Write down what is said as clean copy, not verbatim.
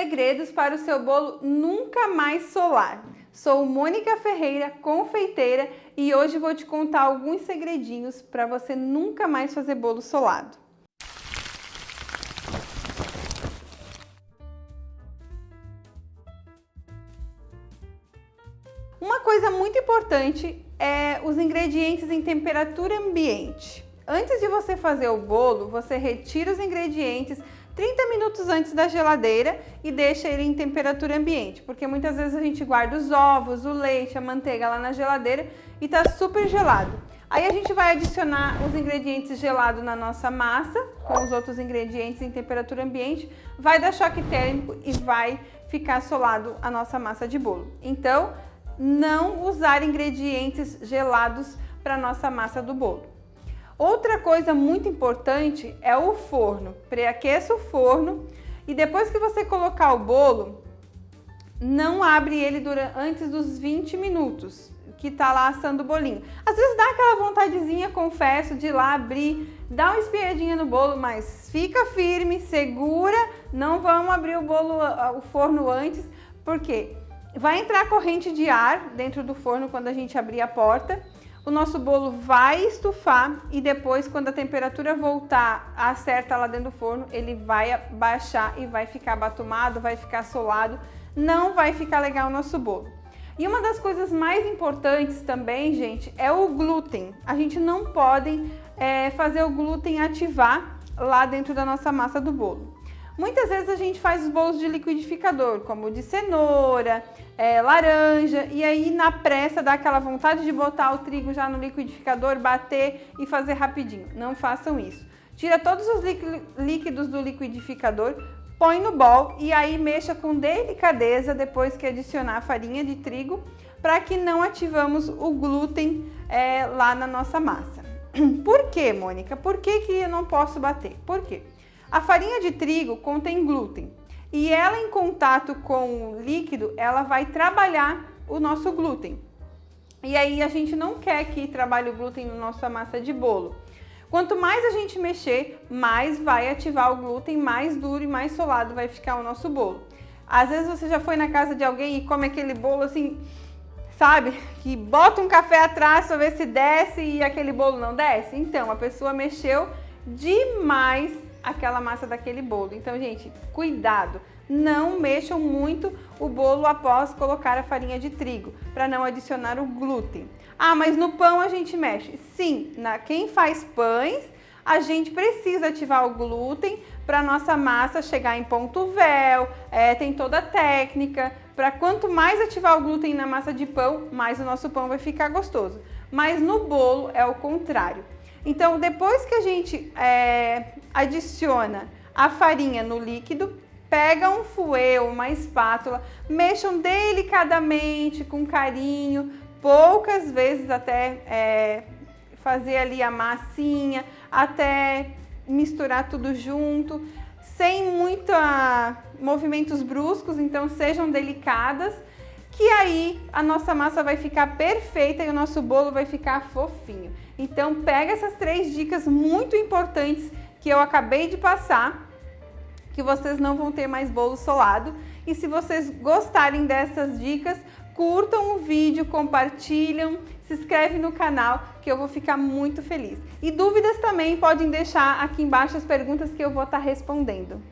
segredos para o seu bolo nunca mais solar. Sou Mônica Ferreira, confeiteira, e hoje vou te contar alguns segredinhos para você nunca mais fazer bolo solado. Uma coisa muito importante é os ingredientes em temperatura ambiente. Antes de você fazer o bolo, você retira os ingredientes 30 minutos antes da geladeira e deixa ele em temperatura ambiente, porque muitas vezes a gente guarda os ovos, o leite, a manteiga lá na geladeira e tá super gelado. Aí a gente vai adicionar os ingredientes gelados na nossa massa, com os outros ingredientes em temperatura ambiente, vai dar choque térmico e vai ficar solado a nossa massa de bolo. Então, não usar ingredientes gelados para nossa massa do bolo. Outra coisa muito importante é o forno. Pré-aqueça o forno e depois que você colocar o bolo, não abre ele antes dos 20 minutos que tá lá assando o bolinho. Às vezes dá aquela vontadezinha, confesso, de ir lá abrir, dar uma espiadinha no bolo, mas fica firme, segura, não vamos abrir o forno antes, porque vai entrar corrente de ar dentro do forno quando a gente abrir a porta. O nosso bolo vai estufar e depois, quando a temperatura voltar a certa lá dentro do forno, ele vai baixar e vai ficar batumado, vai ficar solado, não vai ficar legal o nosso bolo. E uma das coisas mais importantes também, gente, é o glúten. A gente não pode fazer o glúten ativar lá dentro da nossa massa do bolo. Muitas vezes a gente faz os bolos de liquidificador, como o de cenoura, laranja, e aí na pressa dá aquela vontade de botar o trigo já no liquidificador, bater e fazer rapidinho. Não façam isso. Tira todos os líquidos do liquidificador, põe no bowl e aí mexa com delicadeza depois que adicionar a farinha de trigo, para que não ativamos o glúten lá na nossa massa. Por que, Mônica? Por que eu não posso bater? Por quê? A farinha de trigo contém glúten e ela, em contato com o líquido, ela vai trabalhar o nosso glúten. E aí a gente não quer que trabalhe o glúten na nossa massa de bolo. Quanto mais a gente mexer, mais vai ativar o glúten, mais duro e mais solado vai ficar o nosso bolo. Às vezes você já foi na casa de alguém e come aquele bolo assim, sabe? Que bota um café atrás para ver se desce e aquele bolo não desce. Então, a pessoa mexeu demais aquela massa daquele bolo. Então, gente, cuidado, não mexam muito o bolo após colocar a farinha de trigo, para não adicionar o glúten. Ah, mas no pão a gente mexe? Sim, quem faz pães, a gente precisa ativar o glúten para nossa massa chegar em ponto véu, tem toda a técnica, para quanto mais ativar o glúten na massa de pão, mais o nosso pão vai ficar gostoso. Mas no bolo é o contrário. Então, depois que a gente adiciona a farinha no líquido, pega um fouet ou uma espátula, mexam delicadamente, com carinho, poucas vezes até fazer ali a massinha, até misturar tudo junto, sem muitos movimentos bruscos, então sejam delicadas, que aí a nossa massa vai ficar perfeita e o nosso bolo vai ficar fofinho. Então pega essas 3 dicas muito importantes que eu acabei de passar, que vocês não vão ter mais bolo solado. E se vocês gostarem dessas dicas, curtam o vídeo, compartilham, se inscreve no canal que eu vou ficar muito feliz. E dúvidas também podem deixar aqui embaixo as perguntas que eu vou estar respondendo.